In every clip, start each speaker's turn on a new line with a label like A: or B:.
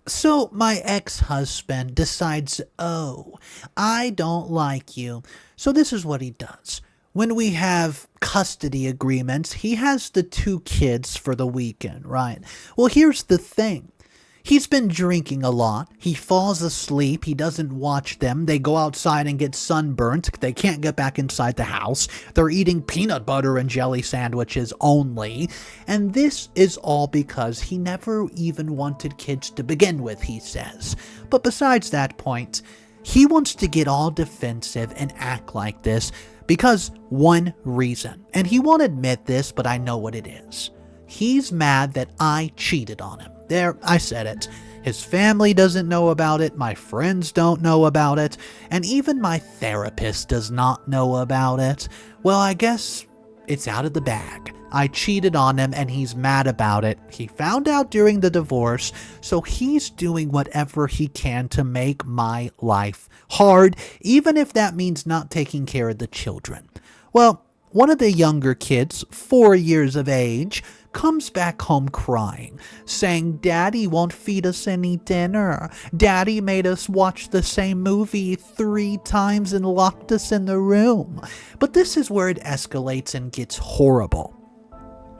A: So my ex-husband decides, oh, I don't like you. So this is what he does. When we have custody agreements, he has the two kids for the weekend, right? Well, here's the thing. He's been drinking a lot. He falls asleep. He doesn't watch them. They go outside and get sunburnt. They can't get back inside the house. They're eating peanut butter and jelly sandwiches only. And this is all because he never even wanted kids to begin with, he says. But besides that point, he wants to get all defensive and act like this because one reason. And he won't admit this, but I know what it is. He's mad that I cheated on him. There, I said it. His family doesn't know about it, my friends don't know about it, and even my therapist does not know about it. Well, I guess it's out of the bag. I cheated on him and he's mad about it. He found out during the divorce, so he's doing whatever he can to make my life hard, even if that means not taking care of the children. Well, one of the younger kids, 4 years of age, comes back home crying, saying, Daddy won't feed us any dinner. Daddy made us watch the same movie 3 times and locked us in the room. But this is where it escalates and gets horrible.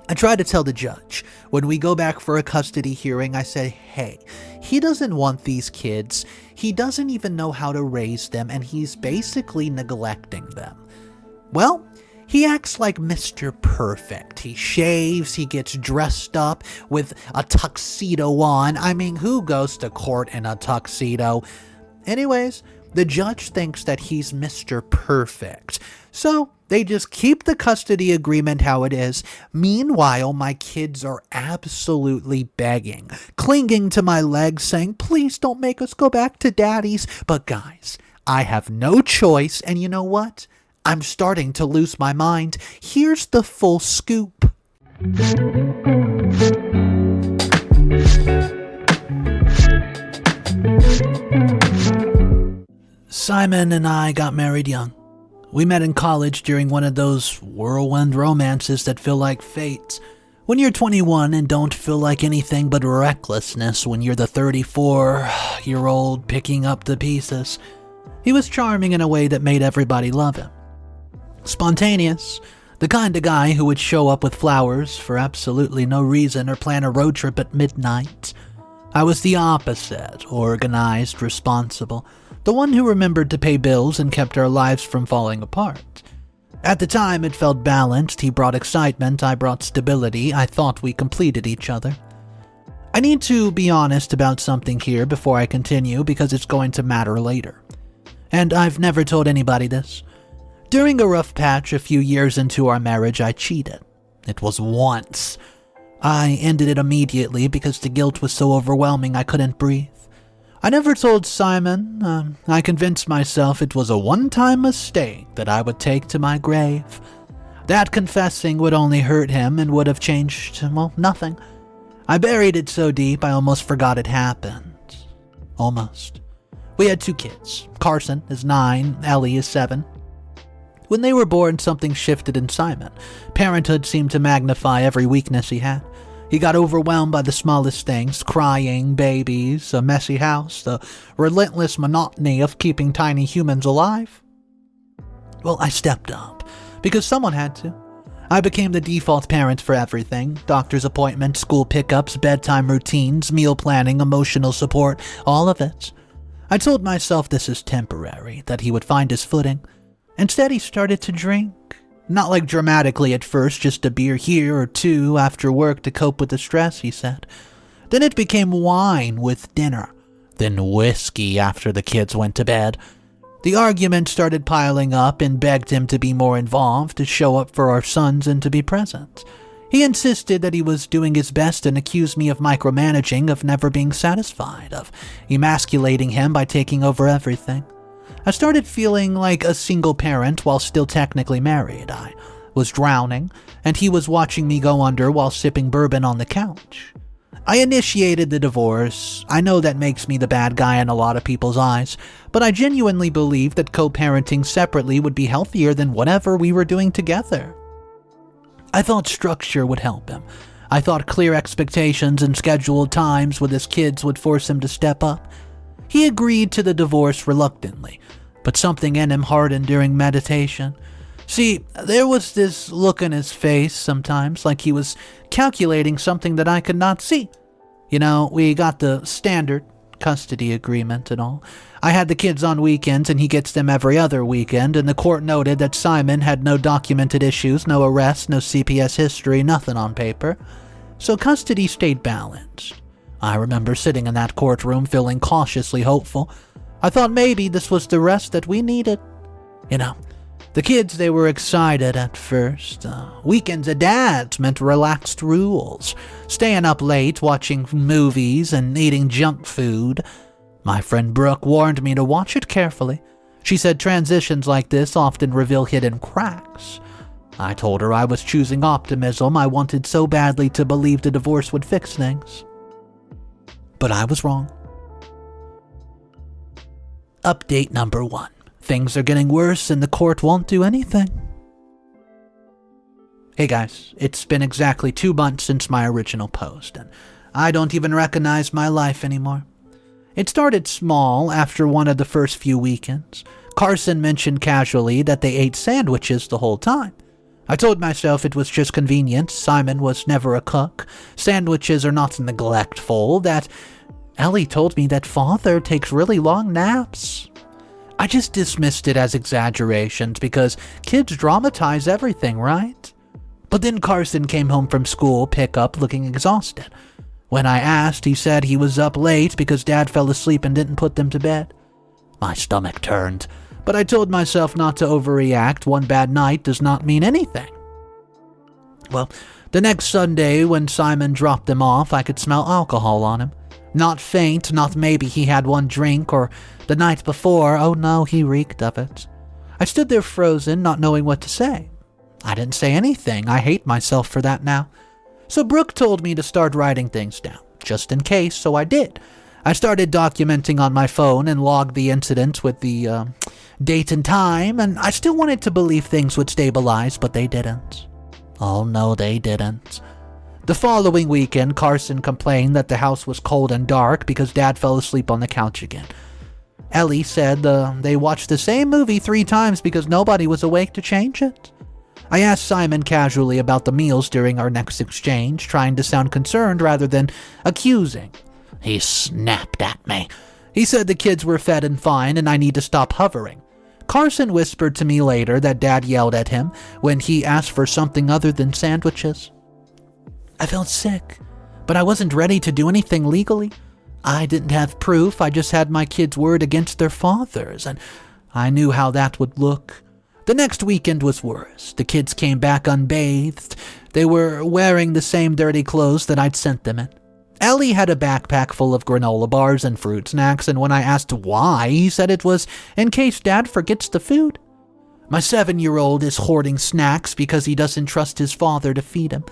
A: I tried to tell the judge. When we go back for a custody hearing, I said, hey, he doesn't want these kids. He doesn't even know how to raise them, and he's basically neglecting them. Well, he acts like Mr. Perfect. He shaves, he gets dressed up with a tuxedo on. I mean, who goes to court in a tuxedo? Anyways, the judge thinks that he's Mr. Perfect. So they just keep the custody agreement how it is. Meanwhile, my kids are absolutely begging, clinging to my legs, saying, please don't make us go back to Daddy's. But guys, I have no choice, and you know what? I'm starting to lose my mind. Here's the full scoop. Simon and I got married young. We met in college during one of those whirlwind romances that feel like fate. When you're 21 and don't feel like anything but recklessness when you're the 34-year-old picking up the pieces. He was charming in a way that made everybody love him. Spontaneous, the kind of guy who would show up with flowers for absolutely no reason or plan a road trip at midnight. I was the opposite, organized, responsible, the one who remembered to pay bills and kept our lives from falling apart. At the time, it felt balanced. He brought excitement, I brought stability. I thought we completed each other. I need to be honest about something here before I continue because it's going to matter later. And I've never told anybody this. During a rough patch a few years into our marriage, I cheated. It was once. I ended it immediately because the guilt was so overwhelming I couldn't breathe. I never told Simon. I convinced myself it was a one-time mistake that I would take to my grave. That confessing would only hurt him and would have changed, well, nothing. I buried it so deep I almost forgot it happened. Almost. We had 2 kids. Carson is 9, Ellie is 7. When they were born, something shifted in Simon. Parenthood seemed to magnify every weakness he had. He got overwhelmed by the smallest things, crying, babies, a messy house, the relentless monotony of keeping tiny humans alive. Well, I stepped up, because someone had to. I became the default parent for everything. Doctor's appointments, school pickups, bedtime routines, meal planning, emotional support, all of it. I told myself this is temporary, that he would find his footing. Instead, he started to drink. Not like dramatically at first, just a beer here or 2 after work to cope with the stress, he said. Then it became wine with dinner. Then whiskey after the kids went to bed. The argument started piling up and begged him to be more involved, to show up for our sons and to be present. He insisted that he was doing his best and accused me of micromanaging, of never being satisfied, of emasculating him by taking over everything. I started feeling like a single parent while still technically married. I was drowning, and he was watching me go under while sipping bourbon on the couch. I initiated the divorce. I know that makes me the bad guy in a lot of people's eyes, but I genuinely believe that co-parenting separately would be healthier than whatever we were doing together. I thought structure would help him. I thought clear expectations and scheduled times with his kids would force him to step up. He agreed to the divorce reluctantly, but something in him hardened during meditation. See, there was this look in his face sometimes, like he was calculating something that I could not see. You know, we got the standard custody agreement and all. I had the kids on weekends and he gets them every other weekend, and the court noted that Simon had no documented issues, no arrests, no CPS history, nothing on paper. So custody stayed balanced. I remember sitting in that courtroom feeling cautiously hopeful. I thought maybe this was the rest that we needed. You know, the kids, they were excited at first. Weekends at Dad's meant relaxed rules. Staying up late, watching movies, and eating junk food. My friend Brooke warned me to watch it carefully. She said transitions like this often reveal hidden cracks. I told her I was choosing optimism. I wanted so badly to believe the divorce would fix things. But I was wrong. Update number 1. Things are getting worse and the court won't do anything. Hey guys, it's been exactly 2 months since my original post, and I don't even recognize my life anymore. It started small after one of the first few weekends. Carson mentioned casually that they ate sandwiches the whole time. I told myself it was just convenience. Simon was never a cook. Sandwiches are not neglectful. That Ellie told me that father takes really long naps. I just dismissed it as exaggerations because kids dramatize everything, right? But then Carson came home from school pickup looking exhausted. When I asked, he said he was up late because Dad fell asleep and didn't put them to bed. My stomach turned, but I told myself not to overreact. One bad night does not mean anything. Well, the next Sunday when Simon dropped them off, I could smell alcohol on him. Not faint, not maybe he had one drink, or the night before, oh no, he reeked of it. I stood there frozen, not knowing what to say. I didn't say anything. I hate myself for that now. So Brooke told me to start writing things down, just in case, so I did. I started documenting on my phone and logged the incident with the date and time, and I still wanted to believe things would stabilize, but they didn't. Oh no, they didn't. The following weekend, Carson complained that the house was cold and dark because Dad fell asleep on the couch again. Ellie said they watched the same movie 3 times because nobody was awake to change it. I asked Simon casually about the meals during our next exchange, trying to sound concerned rather than accusing. He snapped at me. He said the kids were fed and fine and I need to stop hovering. Carson whispered to me later that Dad yelled at him when he asked for something other than sandwiches. I felt sick, but I wasn't ready to do anything legally. I didn't have proof. I just had my kids' word against their fathers, and I knew how that would look. The next weekend was worse. The kids came back unbathed. They were wearing the same dirty clothes that I'd sent them in. Ellie had a backpack full of granola bars and fruit snacks, and when I asked why, he said it was in case Dad forgets the food. My 7-year-old is hoarding snacks because he doesn't trust his father to feed him.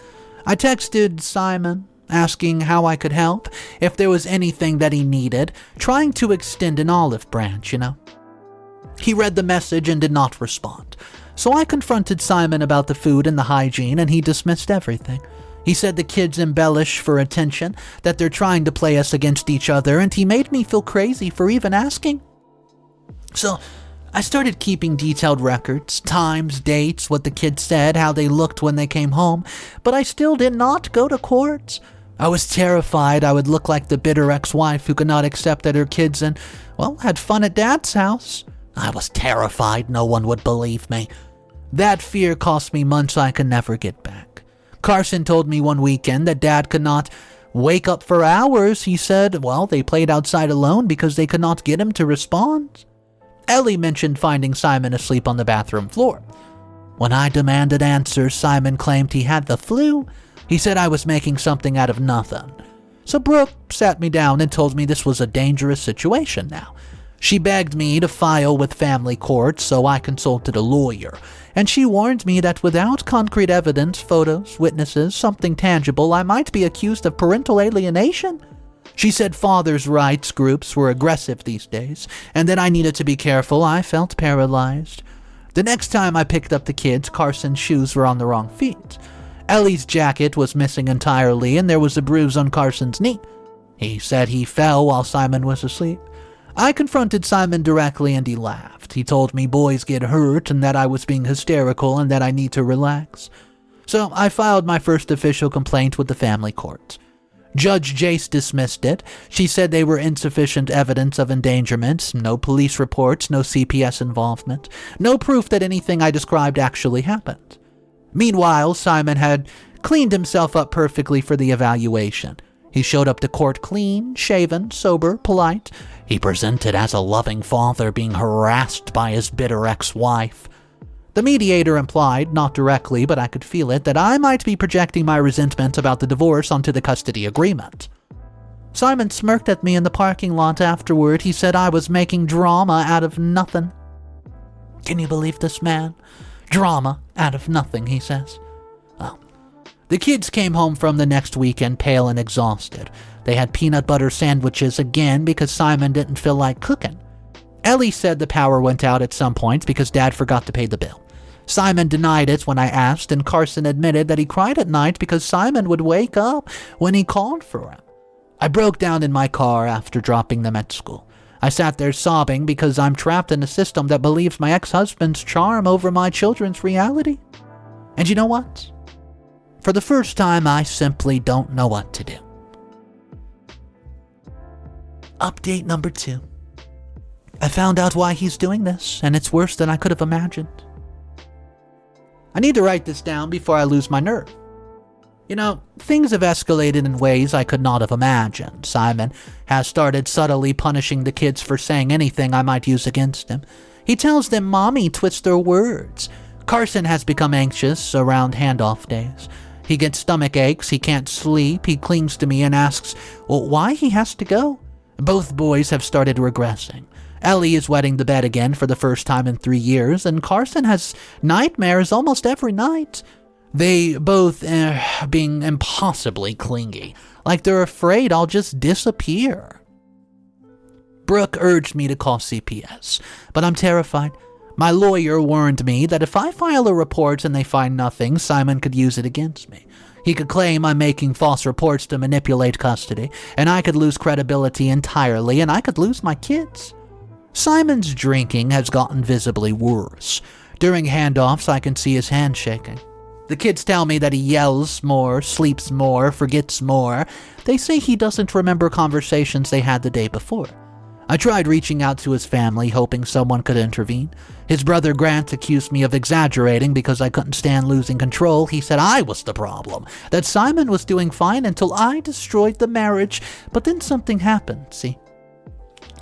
A: I texted Simon, asking how I could help, if there was anything that he needed, trying to extend an olive branch, you know. He read the message and did not respond. So I confronted Simon about the food and the hygiene, and he dismissed everything. He said the kids embellish for attention, that they're trying to play us against each other, and he made me feel crazy for even asking. So I started keeping detailed records, times, dates, what the kids said, how they looked when they came home, but I still did not go to court. I was terrified I would look like the bitter ex-wife who could not accept that her kids had fun at Dad's house. I was terrified no one would believe me. That fear cost me months I could never get back. Carson told me one weekend that Dad could not wake up for hours. He said, they played outside alone because they could not get him to respond. Ellie mentioned finding Simon asleep on the bathroom floor. When I demanded answers, Simon claimed he had the flu. He said I was making something out of nothing. So Brooke sat me down and told me this was a dangerous situation now. She begged me to file with family court, so I consulted a lawyer, and she warned me that without concrete evidence, photos, witnesses, something tangible, I might be accused of parental alienation. She said fathers' rights groups were aggressive these days, and that I needed to be careful. I felt paralyzed. The next time I picked up the kids, Carson's shoes were on the wrong feet. Ellie's jacket was missing entirely, and there was a bruise on Carson's knee. He said he fell while Simon was asleep. I confronted Simon directly and he laughed. He told me boys get hurt and that I was being hysterical and that I need to relax. So I filed my first official complaint with the family court. Judge Jace dismissed it. She said they were insufficient evidence of endangerment, no police reports, no CPS involvement, no proof that anything I described actually happened. Meanwhile, Simon had cleaned himself up perfectly for the evaluation. He showed up to court clean, shaven, sober, polite. He presented as a loving father being harassed by his bitter ex-wife. The mediator implied, not directly, but I could feel it, that I might be projecting my resentment about the divorce onto the custody agreement. Simon smirked at me in the parking lot afterward. He said I was making drama out of nothing. Can you believe this man? Drama out of nothing, he says. Well, the kids came home from the next weekend pale and exhausted. They had peanut butter sandwiches again because Simon didn't feel like cooking. Ellie said the power went out at some point because Dad forgot to pay the bill. Simon denied it when I asked, and Carson admitted that he cried at night because Simon would wake up when he called for him. I broke down in my car after dropping them at school. I sat there sobbing because I'm trapped in a system that believes my ex-husband's charm over my children's reality. And you know what? For the first time, I simply don't know what to do. Update number 2. I found out why he's doing this, and it's worse than I could have imagined. I need to write this down before I lose my nerve. You know, things have escalated in ways I could not have imagined. Simon has started subtly punishing the kids for saying anything I might use against him. He tells them mommy twists their words. Carson has become anxious around handoff days. He gets stomach aches, he can't sleep, he clings to me and asks, well, why he has to go? Both boys have started regressing. Ellie is wetting the bed again for the first time in 3 years, and Carson has nightmares almost every night. They both being impossibly clingy, like they're afraid I'll just disappear. Brooke urged me to call CPS, but I'm terrified. My lawyer warned me that if I file a report and they find nothing, Simon could use it against me. He could claim I'm making false reports to manipulate custody, and I could lose credibility entirely, and I could lose my kids. Simon's drinking has gotten visibly worse. During handoffs, I can see his hand shaking. The kids tell me that he yells more, sleeps more, forgets more. They say he doesn't remember conversations they had the day before. I tried reaching out to his family, hoping someone could intervene. His brother Grant accused me of exaggerating because I couldn't stand losing control. He said I was the problem, that Simon was doing fine until I destroyed the marriage, but then something happened, see?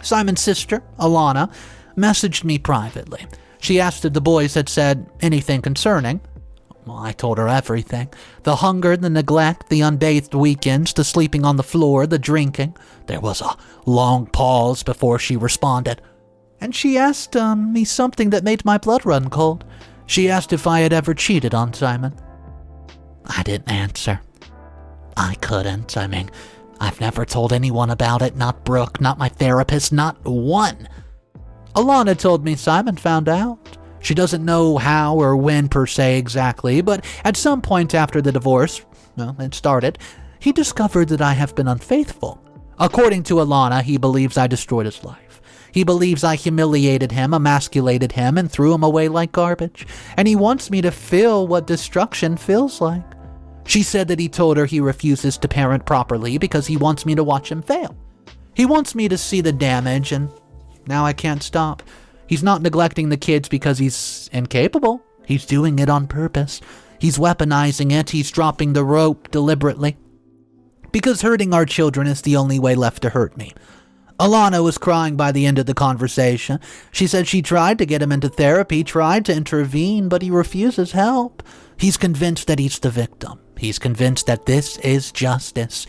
A: Simon's sister, Alana, messaged me privately. She asked if the boys had said anything concerning. Well, I told her everything. The hunger, the neglect, the unbathed weekends, the sleeping on the floor, the drinking. There was a long pause before she responded. And she asked me something that made my blood run cold. She asked if I had ever cheated on Simon. I didn't answer. I couldn't. I've never told anyone about it, not Brooke, not my therapist, not one. Alana told me Simon found out. She doesn't know how or when per se exactly, but at some point after the divorce, it started, he discovered that I have been unfaithful. According to Alana, he believes I destroyed his life. He believes I humiliated him, emasculated him, and threw him away like garbage. And he wants me to feel what destruction feels like. She said that he told her he refuses to parent properly because he wants me to watch him fail. He wants me to see the damage, and now I can't stop. He's not neglecting the kids because he's incapable. He's doing it on purpose. He's weaponizing it. He's dropping the rope deliberately. Because hurting our children is the only way left to hurt me. Alana was crying by the end of the conversation. She said she tried to get him into therapy, tried to intervene, but he refuses help. He's convinced that he's the victim. He's convinced that this is justice.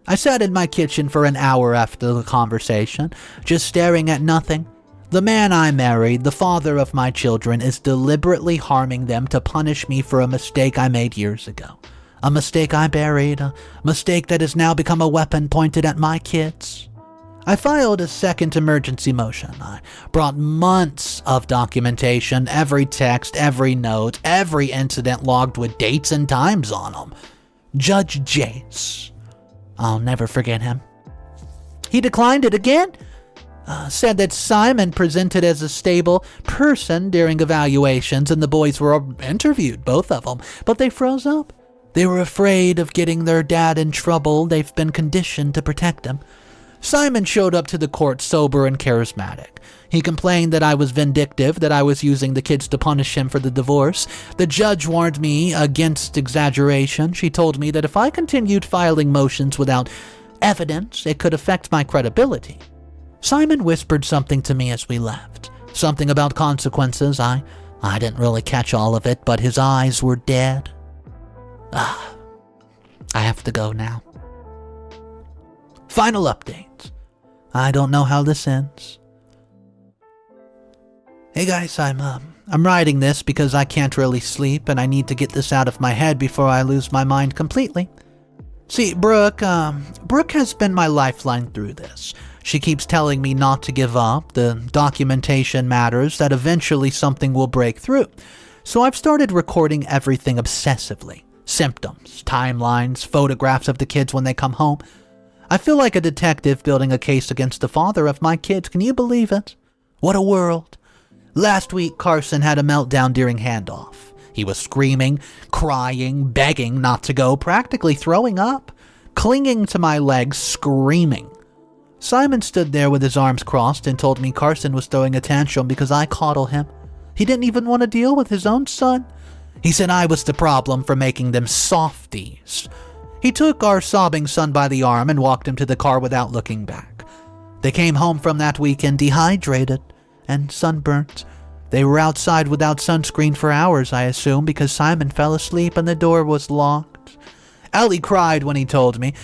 A: I sat in my kitchen for an hour after the conversation, just staring at nothing. The man I married, the father of my children, is deliberately harming them to punish me for a mistake I made years ago. A mistake I buried, a mistake that has now become a weapon pointed at my kids. I filed a second emergency motion. I brought months of documentation, every text, every note, every incident logged with dates and times on them. Judge Jace. I'll never forget him. He declined it again. Said that Simon presented as a stable person during evaluations and the boys were interviewed, both of them, but they froze up. They were afraid of getting their dad in trouble. They've been conditioned to protect him. Simon showed up to the court sober and charismatic. He complained that I was vindictive, that I was using the kids to punish him for the divorce. The judge warned me against exaggeration. She told me that if I continued filing motions without evidence, it could affect my credibility. Simon whispered something to me as we left. Something about consequences. I didn't really catch all of it, but his eyes were dead. I have to go now. Final update. I don't know how this ends. Hey guys, I'm writing this because I can't really sleep and I need to get this out of my head before I lose my mind completely. See, Brooke has been my lifeline through this. She keeps telling me not to give up, the documentation matters, that eventually something will break through. So I've started recording everything obsessively. Symptoms, timelines, photographs of the kids when they come home. I feel like a detective building a case against the father of my kids. Can you believe it? What a world. Last week, Carson had a meltdown during handoff. He was screaming, crying, begging not to go, practically throwing up, clinging to my legs, screaming. Simon stood there with his arms crossed and told me Carson was throwing a tantrum because I coddle him. He didn't even want to deal with his own son. He said I was the problem for making them softies. He took our sobbing son by the arm and walked him to the car without looking back. They came home from that weekend dehydrated and sunburnt. They were outside without sunscreen for hours, I assume, because Simon fell asleep and the door was locked. Ellie cried when he told me.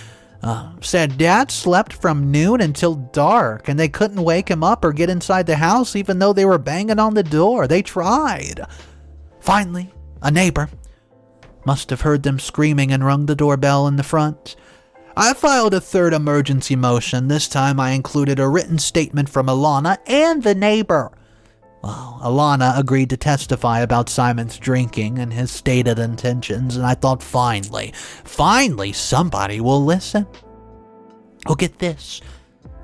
A: Said Dad slept from noon until dark and they couldn't wake him up or get inside the house even though they were banging on the door. They tried. Finally, a neighbor must have heard them screaming and rung the doorbell in the front. I filed a third emergency motion. This time I included a written statement from Alana and the neighbor. Well, Alana agreed to testify about Simon's drinking and his stated intentions, and I thought finally somebody will listen. Oh, get this.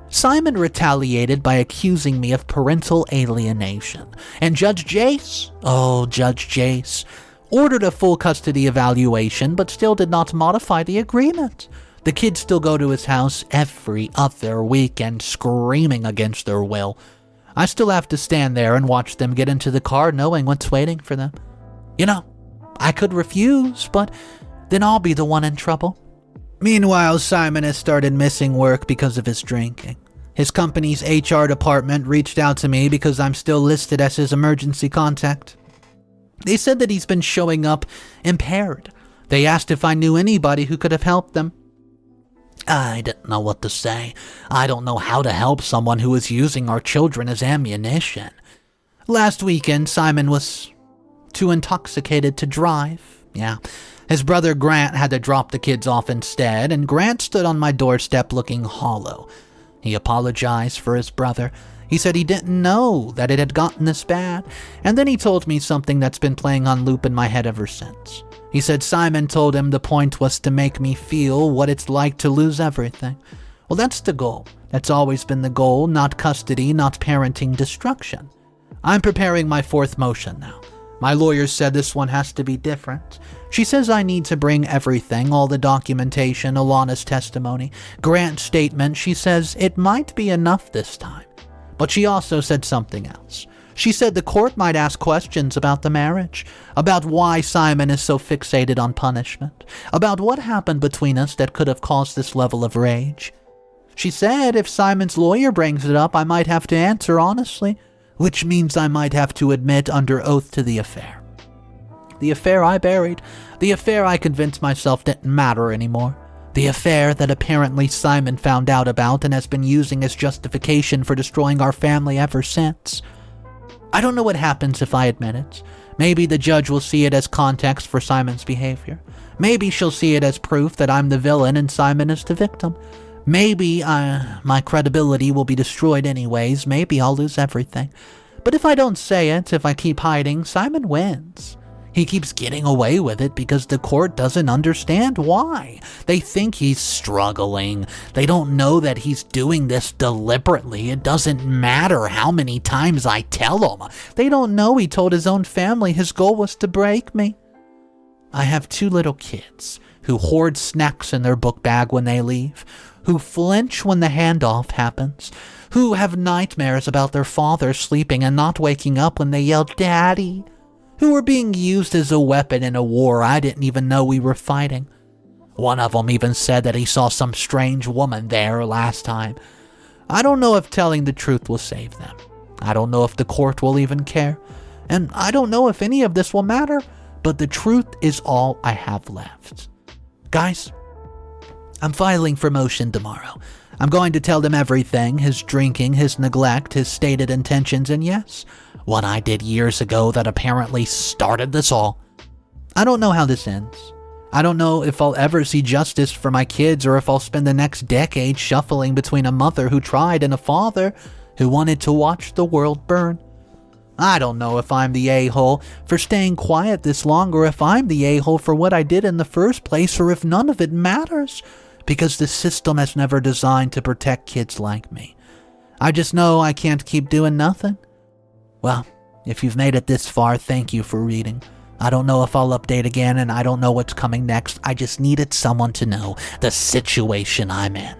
A: Simon retaliated by accusing me of parental alienation, and Judge Jace, ordered a full custody evaluation, but still did not modify the agreement. The kids still go to his house every other weekend, screaming against their will. I still have to stand there and watch them get into the car knowing what's waiting for them. You know, I could refuse, but then I'll be the one in trouble. Meanwhile, Simon has started missing work because of his drinking. His company's HR department reached out to me because I'm still listed as his emergency contact. They said that he's been showing up impaired. They asked if I knew anybody who could have helped them. I didn't know what to say. I don't know how to help someone who is using our children as ammunition. Last weekend, Simon was too intoxicated to drive. Yeah. His brother Grant had to drop the kids off instead, and Grant stood on my doorstep looking hollow. He apologized for his brother. He said he didn't know that it had gotten this bad, and then he told me something that's been playing on loop in my head ever since. He said Simon told him the point was to make me feel what it's like to lose everything. Well, that's the goal. That's always been the goal, not custody, not parenting destruction. I'm preparing my fourth motion now. My lawyer said this one has to be different. She says I need to bring everything, all the documentation, Alana's testimony, Grant's statement. She says it might be enough this time. But she also said something else. She said the court might ask questions about the marriage, about why Simon is so fixated on punishment, about what happened between us that could have caused this level of rage. She said if Simon's lawyer brings it up, I might have to answer honestly, which means I might have to admit under oath to the affair. The affair I buried, the affair I convinced myself didn't matter anymore. The affair that apparently Simon found out about and has been using as justification for destroying our family ever since. I don't know what happens if I admit it. Maybe the judge will see it as context for Simon's behavior. Maybe she'll see it as proof that I'm the villain and Simon is the victim. Maybe my credibility will be destroyed anyways. Maybe I'll lose everything. But if I don't say it, if I keep hiding, Simon wins. He keeps getting away with it because the court doesn't understand why. They think he's struggling. They don't know that he's doing this deliberately. It doesn't matter how many times I tell them. They don't know he told his own family his goal was to break me. I have 2 little kids who hoard snacks in their book bag when they leave, who flinch when the handoff happens, who have nightmares about their father sleeping and not waking up when they yell, "Daddy," who were being used as a weapon in a war I didn't even know we were fighting. One of them even said that he saw some strange woman there last time. I don't know if telling the truth will save them. I don't know if the court will even care. And I don't know if any of this will matter, but the truth is all I have left. Guys, I'm filing for motion tomorrow. I'm going to tell them everything, his drinking, his neglect, his stated intentions, and yes, what I did years ago that apparently started this all. I don't know how this ends. I don't know if I'll ever see justice for my kids or if I'll spend the next decade shuffling between a mother who tried and a father who wanted to watch the world burn. I don't know if I'm the a-hole for staying quiet this long or if I'm the a-hole for what I did in the first place or if none of it matters because the system has never designed to protect kids like me. I just know I can't keep doing nothing. Well, if you've made it this far, thank you for reading. I don't know if I'll update again and I don't know what's coming next. I just needed someone to know the situation I'm in.